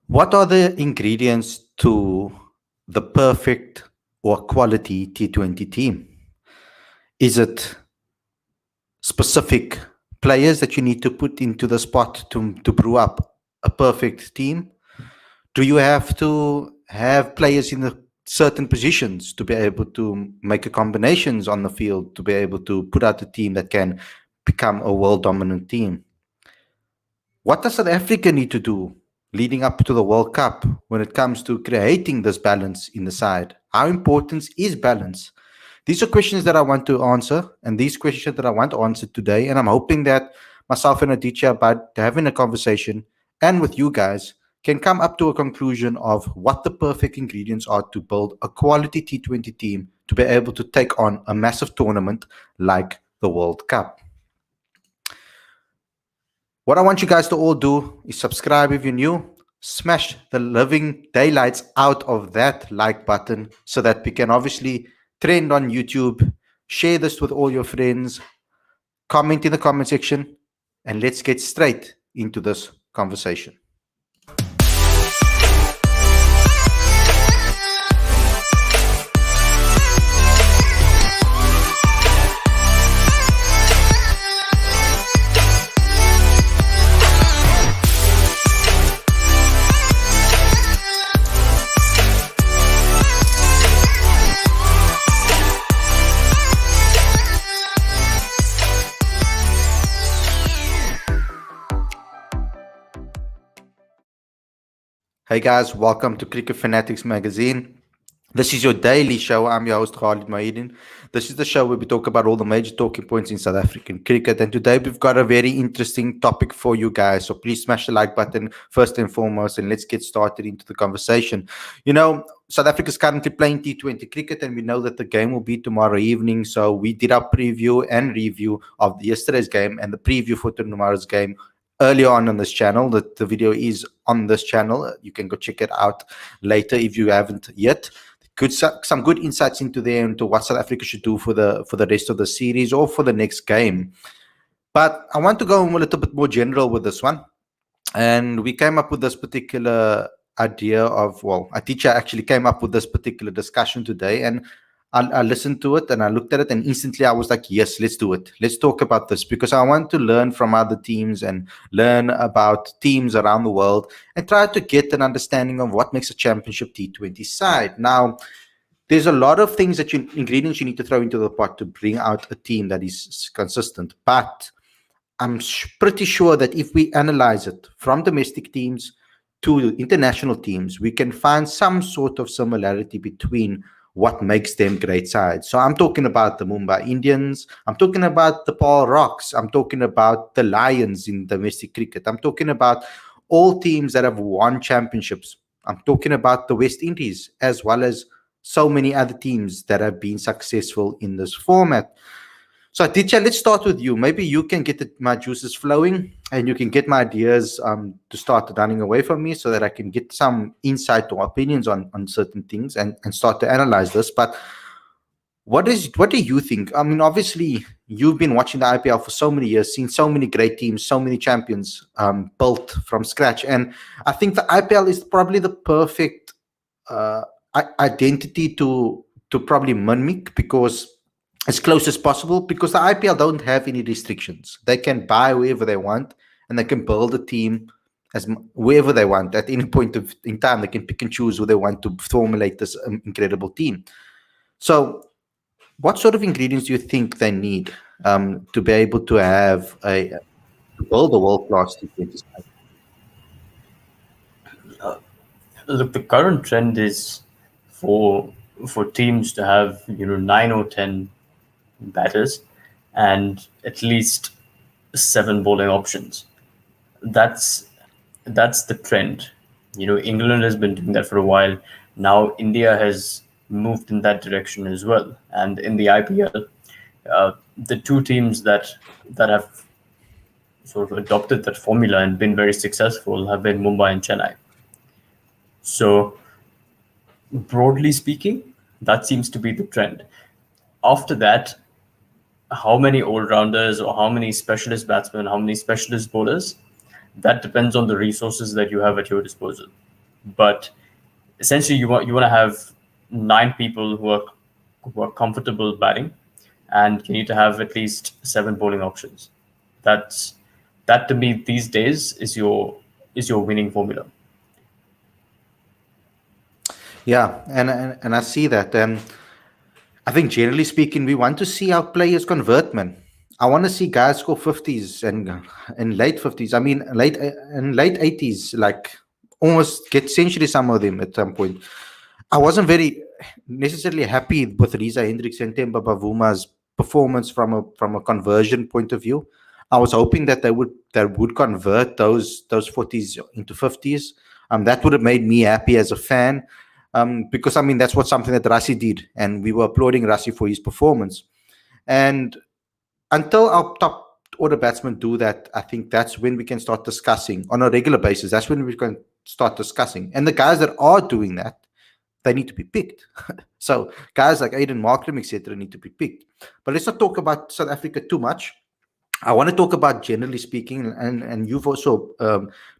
What are the ingredients to the perfect or quality T20 team? Is it specific players that you need to put into the spot to brew up a perfect team? Do you have to have players in the certain positions to be able to make a combinations on the field to be able to put out a team that can become a world dominant team? What does South Africa need to do leading up to the World Cup when it comes to creating this balance in the side? How important is balance? These are questions that I want to answer, and these questions that I want answered today. And I'm hoping that myself and Aditya, about having a conversation and with you guys, can come up to a conclusion of what the perfect ingredients are to build a quality T20 team to be able to take on a massive tournament like the World Cup. What I want you guys to all do is subscribe if you're new, smash the living daylights out of that like button so that we can obviously trend on YouTube, share this with all your friends, comment in the comment section, and let's get straight into this conversation. Hey guys, welcome to Cricket Fanatics Magazine. This is your daily show. I'm your host, Khalid Mahidin. This is the show where we talk about all the major talking points in South African cricket. And today we've got a very interesting topic for you guys. So please smash the like button first and foremost, and let's get started into the conversation. You know, South Africa is currently playing T20 cricket, and we know that the game will be tomorrow evening. So we did our preview and review of yesterday's game and the preview for tomorrow's game earlier on this channel. The video is on this channel. You can go check it out later if you haven't yet. Some good insights into there into what South Africa should do for the rest of the series or for the next game. But I want to go a little bit more general with this one. And we came up with this particular idea of, well, a teacher actually came up with this particular discussion today, and I listened to it and I looked at it, and instantly I was like, yes, let's do it. Let's talk about this, because I want to learn from other teams and learn about teams around the world and try to get an understanding of what makes a championship T20 side. Now, there's a lot of things ingredients you need to throw into the pot to bring out a team that is consistent. But I'm pretty sure that if we analyze it from domestic teams to international teams, we can find some sort of similarity between what makes them great sides. So I'm talking about the Mumbai Indians. I'm talking about the Paul Rocks. I'm talking about the Lions in domestic cricket. I'm talking about all teams that have won championships. I'm talking about the West Indies, as well as so many other teams that have been successful in this format. So, Aditya, let's start with you. Maybe you can get my juices flowing and you can get my ideas to start running away from me so that I can get some insight or opinions on certain things and start to analyze this. But what do you think? I mean, obviously, you've been watching the IPL for so many years, seen so many great teams, so many champions built from scratch. And I think the IPL is probably the perfect identity to probably mimic, because as close as possible, because the IPL don't have any restrictions. They can buy wherever they want, and they can build a team wherever they want. At any point in time, they can pick and choose who they want to formulate this incredible team. So what sort of ingredients do you think they need to be able to have to build a world-class T20 side? Look, the current trend is for teams to have 9 or 10 batters and at least 7 bowling options. That's the trend. England has been doing that for a while. Now India has moved in that direction as well. And in the IPL, the two teams that have sort of adopted that formula and been very successful have been Mumbai and Chennai. So broadly speaking, that seems to be the trend. After that, how many all-rounders or how many specialist batsmen, how many specialist bowlers, that depends on the resources that you have at your disposal. but essentially you want to have 9 people who are comfortable batting, and you need to have at least 7 bowling options. That's that to me these days is your winning formula. Yeah, and I see that. And I think generally speaking, we want to see our players convert, man. I want to see guys score 50s and late 50s. I mean, late 80s, like almost get century some of them at some point. I wasn't very necessarily happy with Riza Hendricks and Temba Bavuma's performance from a conversion point of view. I was hoping that they would convert those 40s into 50s. That would have made me happy as a fan. Because I mean that's what something that Rassi did, and we were applauding Rassi for his performance. And until our top order batsmen do that, I think that's when we can start discussing on a regular basis. That's when we can start discussing. And the guys that are doing that, they need to be picked. So guys like Aiden Markram, etc., need to be picked. But let's not talk about South Africa too much. I want to talk about generally speaking, and you've also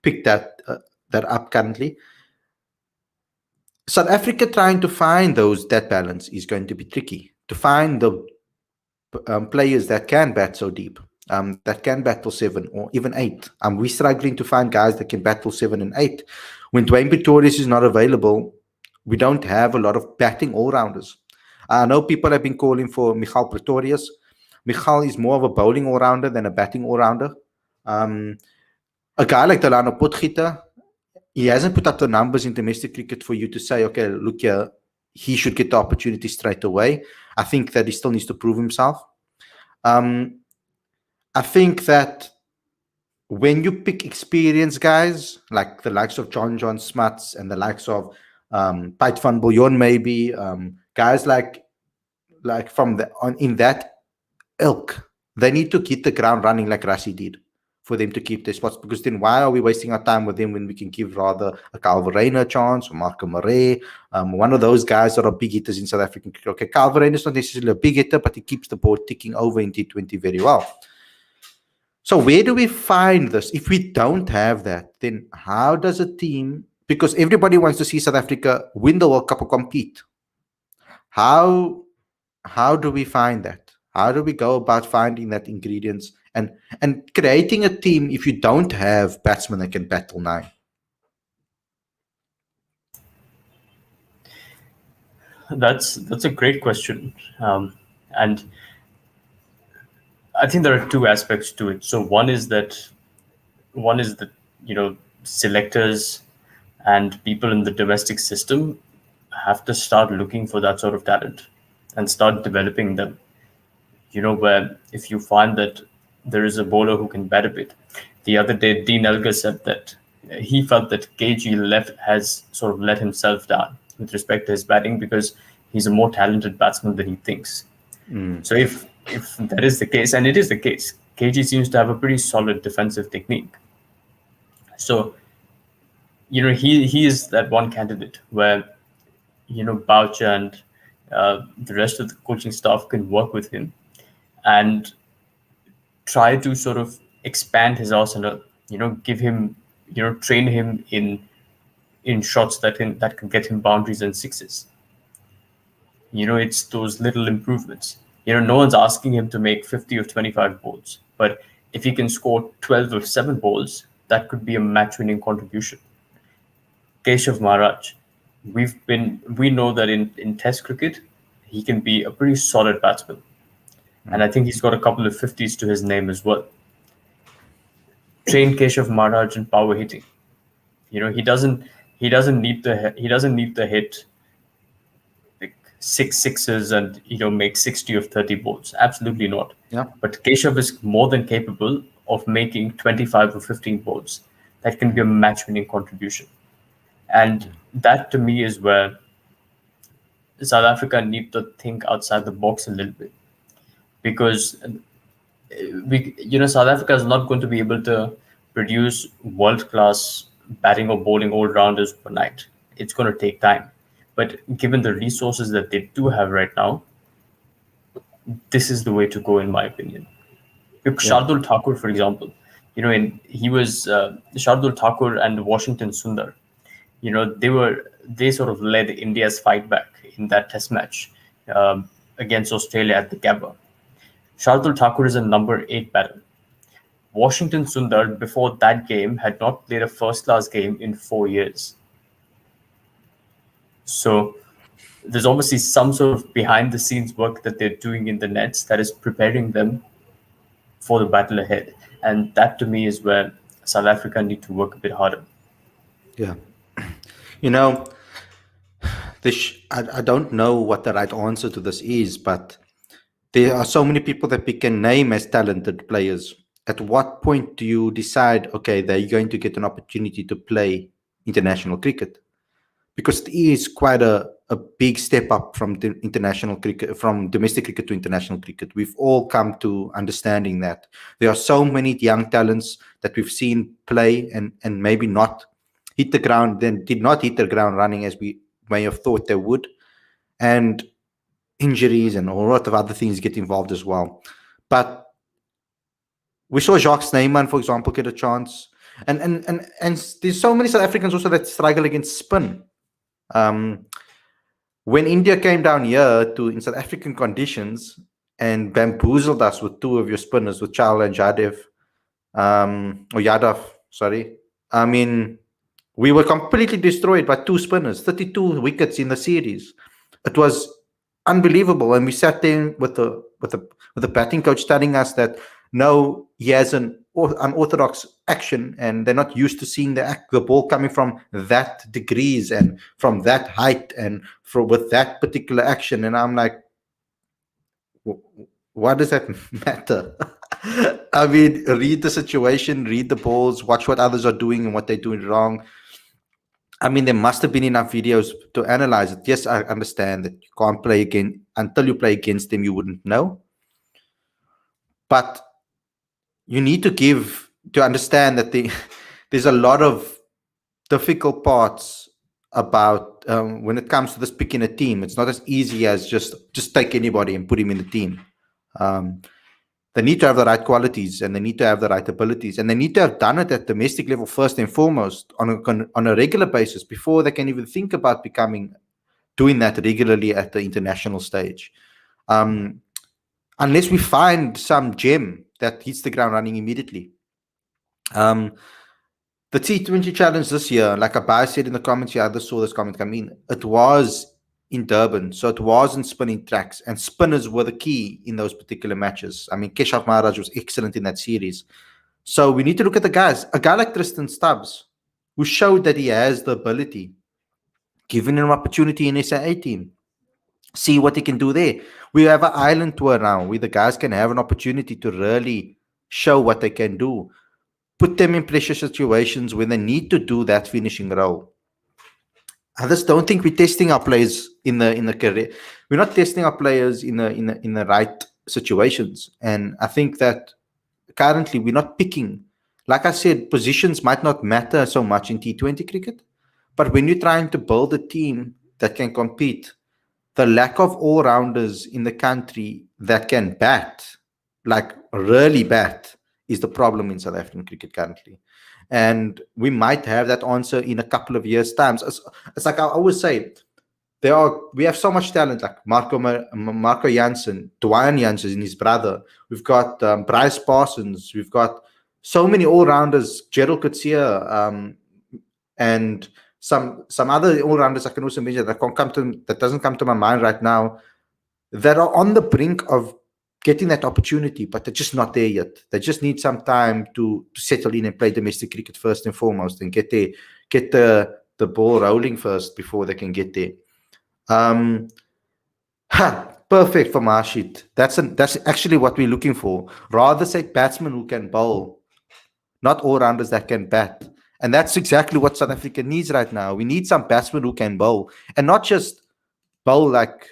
picked that up currently. South Africa trying to find that balance is going to be tricky. To find the players that can bat so deep, that can battle 7 or even 8. We're struggling to find guys that can battle 7 and 8. When Dwayne Pretorius is not available, we don't have a lot of batting all-rounders. I know people have been calling for Michal Pretorius. Michal is more of a bowling all-rounder than a batting all-rounder. A guy like Delano Potgieter, he hasn't put up the numbers in domestic cricket for you to say, okay, look here, he should get the opportunity straight away. I think that he still needs to prove himself. I think that when you pick experienced guys, like the likes of John Smuts and the likes of Pite van Bouillon, maybe, guys like in that ilk, they need to keep the ground running like Rassi did for them to keep their spots, because then why are we wasting our time with them when we can give rather a Calvin a chance, or Marco Murray, one of those guys that are big hitters in South African cricket. Okay, Calvin is not necessarily a big hitter, but he keeps the board ticking over in T20 very well. So where do we find this? If we don't have that, then how does a team, because everybody wants to see South Africa win the World Cup or compete, how do we find that? How do we go about finding that ingredients and creating a team if you don't have batsmen that can battle 9? That's a great question, and I think there are 2 aspects to it. So one is that selectors and people in the domestic system have to start looking for that sort of talent and start developing them. Where if you find that there is a bowler who can bat a bit. The other day, Dean Elgar said that he felt that KG has sort of let himself down with respect to his batting because he's a more talented batsman than he thinks. So if that is the case, and it is the case, KG seems to have a pretty solid defensive technique. So, he is that one candidate where, Boucher and the rest of the coaching staff can work with him and try to sort of expand his arsenal, give him, train him in shots that can get him boundaries and sixes. It's those little improvements. No one's asking him to make 50 of 25 balls, but if he can score 12 of 7 balls, that could be a match-winning contribution. Keshav Maharaj, we know that in Test cricket, he can be a pretty solid batsman, and I think he's got a couple of 50s to his name as well. Train Keshav Maharaj in power hitting. He doesn't need to hit like 6 sixes and make 60 of 30 balls. Absolutely not. Yeah. But Keshav is more than capable of making 25 or 15 balls. That can be a match-winning contribution. And that to me is where South Africa need to think outside the box a little bit, because South Africa is not going to be able to produce world-class batting or bowling all-rounders overnight. It's going to take time. But given the resources that they do have right now, this is the way to go, in my opinion. Shardul Thakur, for example, he was Shardul Thakur and Washington Sundar. they sort of led India's fight back in that test match against Australia at the Gabba. Shardul Thakur is a number 8 batter. Washington Sundar, before that game, had not played a first-class game in 4 years. So there's obviously some sort of behind-the-scenes work that they're doing in the nets that is preparing them for the battle ahead. And that, to me, is where South Africa need to work a bit harder. Yeah. You know, I don't know what the right answer to this is, but there are so many people that we can name as talented players. At what point do you decide, okay, they're going to get an opportunity to play international cricket? Because it is quite a big step up from the international cricket, from domestic cricket to international cricket. We've all come to understanding that there are so many young talents that we've seen play and maybe not hit the ground, then did not hit the ground running as we may have thought they would. And injuries and a lot of other things get involved as well. But we saw Jacques Snyman, for example, get a chance. And there's so many South Africans also that struggle against spin. When India came down here in South African conditions and bamboozled us with two of your spinners, with Chahal and Yadav, sorry. I mean, we were completely destroyed by two spinners, 32 wickets in the series. It was unbelievable. And we sat there with the batting coach telling us that no, he has an unorthodox action and they're not used to seeing the ball coming from that degrees and from that height and with that particular action. And I'm like, what does that matter? I mean, read the situation, read the balls, watch what others are doing and what they're doing wrong. I mean, there must have been enough videos to analyze it. Yes, I understand that you can't play again. Until you play against them, you wouldn't know. But you need to understand that there's a lot of difficult parts about when it comes to this picking a team. It's not as easy as just take anybody and put him in the team. They need to have the right qualities and they need to have the right abilities and they need to have done it at domestic level first and foremost on a regular basis before they can even think about doing that regularly at the international stage. Unless we find some gem that hits the ground running immediately. The T20 challenge this year, like Abai said in the comments, I just saw this comment come in, it was in Durban, so it wasn't spinning tracks, and spinners were the key in those particular matches. I mean, Keshav Maharaj was excellent in that series. So we need to look at the guys. A guy like Tristan Stubbs, who showed that he has the ability, given him an opportunity in SAA team, see what he can do there. We have an island tour now where the guys can have an opportunity to really show what they can do. Put them in pressure situations when they need to do that finishing role. I just don't think we're testing our players in the career. We're not testing our players in the right situations. And I think that currently we're not picking. Like I said, positions might not matter so much in T20 cricket, but when you're trying to build a team that can compete, the lack of all-rounders in the country that can bat, like really bat, is the problem in South African cricket currently. And we might have that answer in a couple of years' time. It's like I always say, we have so much talent, like Marco Jansen, Dwayne Jansen and his brother. We've got Bryce Parsons. We've got so many all-rounders, Gerald Coetzee, and some other all-rounders I can also mention that doesn't come to my mind right now, that are on the brink of getting that opportunity, but they're just not there yet. They just need some time to settle in and play domestic cricket first and foremost, and get the ball rolling first before they can get there. Perfect for Marshid. That's actually what we're looking for. Rather say batsmen who can bowl, not all-rounders that can bat. And that's exactly what South Africa needs right now. We need some batsmen who can bowl, and not just bowl like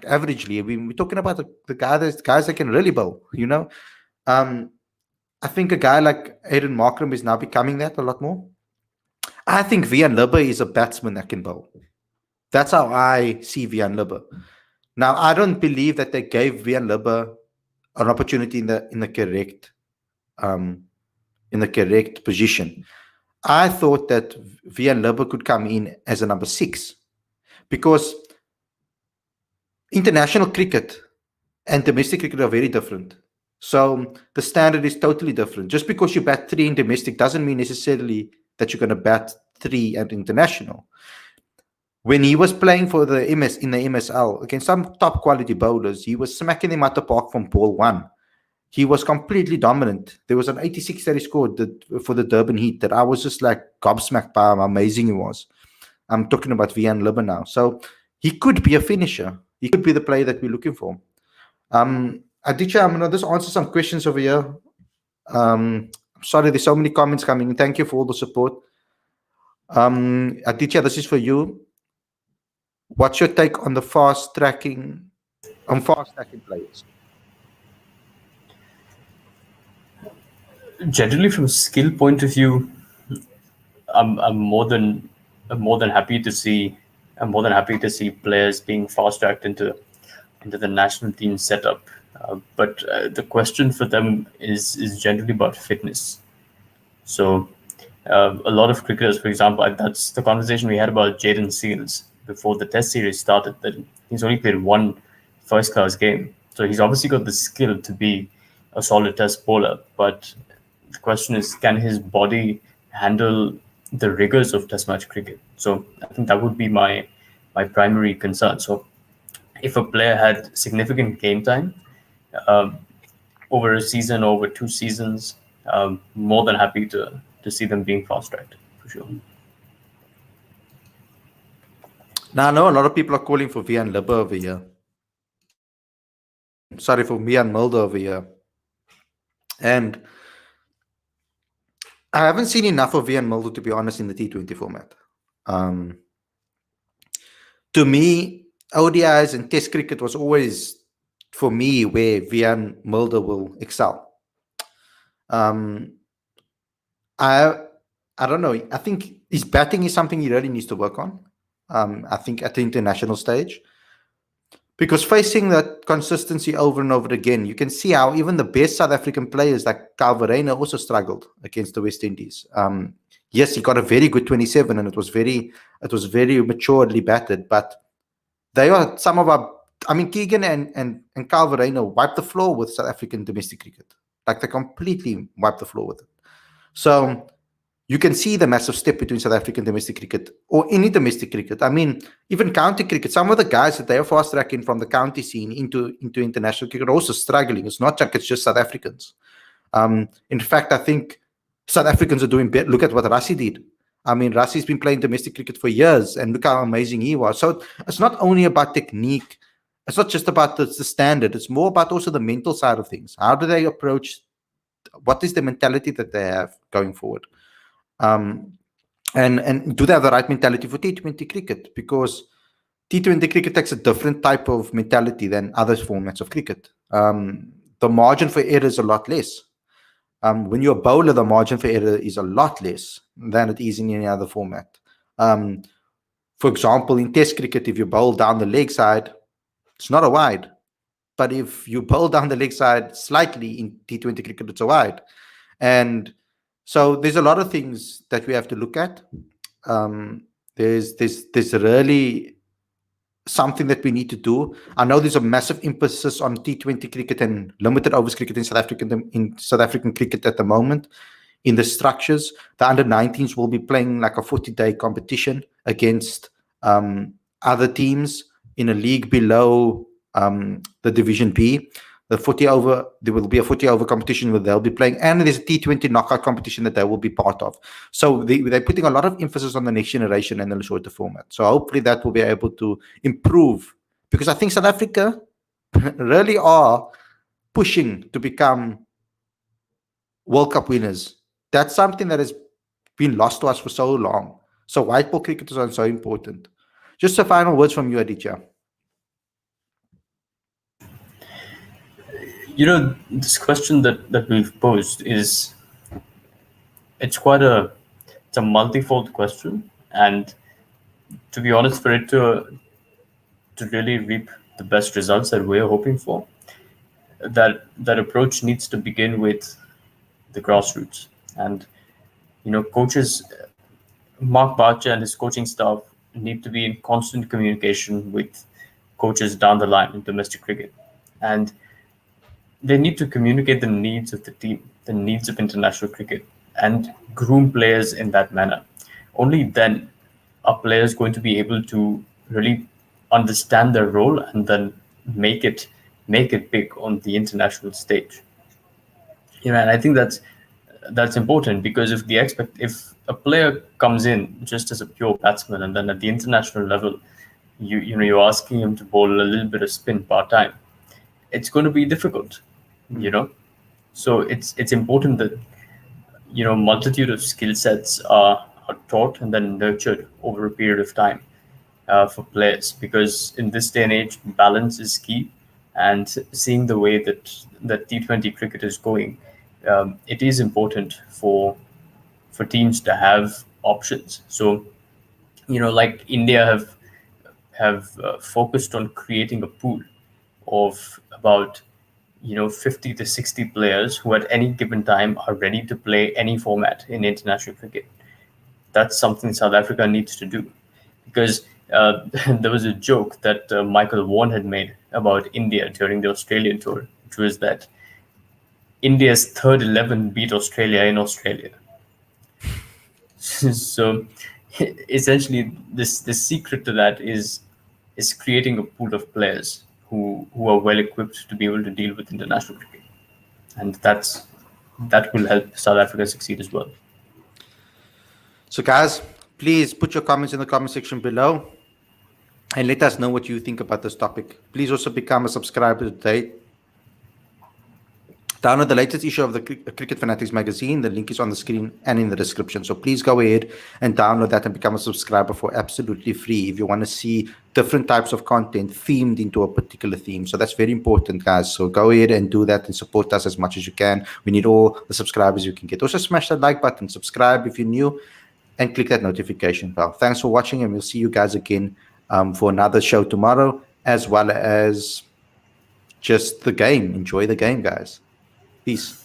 averagely. We're talking about the guys that can really bowl, you know. I think a guy like Aiden Markram is now becoming that a lot more. I think Vian Libbe is a batsman that can bowl. That's how I see Vian Libbe. Now, I don't believe that they gave Vian Libbe an opportunity in the correct position. I thought that Vian Lubbe could come in as a number 6 because international cricket and domestic cricket are very different. So the standard is totally different. Just because you bat 3 in domestic doesn't mean necessarily that you're going to bat 3 at international. When he was playing for the in the MSL against some top quality bowlers, he was smacking them out the park from ball 1. He was completely dominant. There was an 86 that he scored for the Durban Heat that I was just like gobsmacked by how amazing he was. I'm talking about Vian Lubbe now. So he could be a finisher. He could be the player that we're looking for. Aditya, I'm going to just answer some questions over here. I'm sorry, there's so many comments coming in. Thank you for all the support. Aditya, this is for you. What's your take on the fast tracking players? Generally, from a skill point of view, I'm more than happy to see players being fast tracked into the national team setup. But the question for them is generally about fitness. So a lot of cricketers, for example, that's the conversation we had about Jaden Seals before the Test series started. That he's only played one first-class game, so he's obviously got the skill to be a solid Test bowler. But the question is, can his body handle the rigors of Test match cricket? So I think that would be my primary concern. So if a player had significant game time over a season, over 2 seasons, more than happy to see them being fast tracked for sure. Now, I know a lot of people are calling for Vian Lubbe over here. Sorry, for Vian Mulder over here. And I haven't seen enough of Vian Mulder, to be honest, in the T20 format. To me, ODIs and Test cricket was always, for me, where Vian Mulder will excel. I don't know. I think his batting is something he really needs to work on. I think at the international stage, because facing that consistency over and over again, you can see how even the best South African players like Calvarena also struggled against the West Indies. Yes, he got a very good 27, and it was very maturely batted. But they are some of our. I mean, Keegan and Calvarena wiped the floor with South African domestic cricket. Like they completely wiped the floor with it. So you can see the massive step between South African domestic cricket or any domestic cricket. I mean, even county cricket, some of the guys that they are fast tracking from the county scene into international cricket are also struggling. It's not like it's just South Africans. In fact, I think South Africans are doing better. Look at what Rassie did. I mean, Rassie's been playing domestic cricket for years, and look how amazing he was. So it's not only about technique. It's not just about the standard. It's more about also the mental side of things. How do they approach? What is the mentality that they have going forward? And do they have the right mentality for T20 cricket? Because T20 cricket takes a different type of mentality than other formats of cricket. The margin for error is a lot less. When you're a bowler, the margin for error is a lot less than it is in any other format. For example, in Test cricket, if you bowl down the leg side, it's not a wide. But if you bowl down the leg side slightly in T20 cricket, it's a wide. And so there's a lot of things that we have to look at. There's really something that we need to do. I know there's a massive emphasis on T20 cricket and limited overs cricket in South African cricket at the moment. In the structures, the under-19s will be playing like a 40-day competition against other teams in a league below the Division B. There will be a 40-over competition where they'll be playing, and there's a T20 knockout competition that they will be part of. So they're putting a lot of emphasis on the next generation and the shorter format. So hopefully that will be able to improve, because I think South Africa really are pushing to become World Cup winners. That's something that has been lost to us for so long. So white ball cricket is so important. Just a final words from you, Aditya. This question that we've posed it's a multifold question, and to be honest, for it to really reap the best results that we're hoping for, that approach needs to begin with the grassroots. And coaches, Mark Barcher and his coaching staff need to be in constant communication with coaches down the line in domestic cricket. And they need to communicate the needs of the team, the needs of international cricket, and groom players in that manner. Only then are players going to be able to really understand their role and then make it make it big on the international stage. And I think that's important, because if a player comes in just as a pure batsman and then at the international level you're asking him to bowl a little bit of spin part time, it's going to be difficult. So it's important that multitude of skill sets are taught and then nurtured over a period of time for players, because in this day and age balance is key. And seeing the way that T20 cricket is going, it is important for teams to have options. So like India have focused on creating a pool of about 50 to 60 players who at any given time are ready to play any format in international cricket. That's something South Africa needs to do, because there was a joke that Michael Vaughan had made about India during the Australian tour, which was that India's third 11 beat Australia in Australia. So essentially, the secret to that is creating a pool of players who are well equipped to be able to deal with international cricket, and that will help South Africa succeed as well. So, guys, please put your comments in the comment section below and let us know what you think about this topic. Please also become a subscriber today. Download the latest issue of the Cricket Fanatics Magazine. The link is on the screen and in the description. So please go ahead and download that and become a subscriber for absolutely free if you want to see different types of content themed into a particular theme. So that's very important, guys. So go ahead and do that and support us as much as you can. We need all the subscribers you can get. Also smash that like button, subscribe if you're new, and click that notification bell. Thanks for watching, and we'll see you guys again for another show tomorrow, as well as just the game. Enjoy the game, guys. Peace.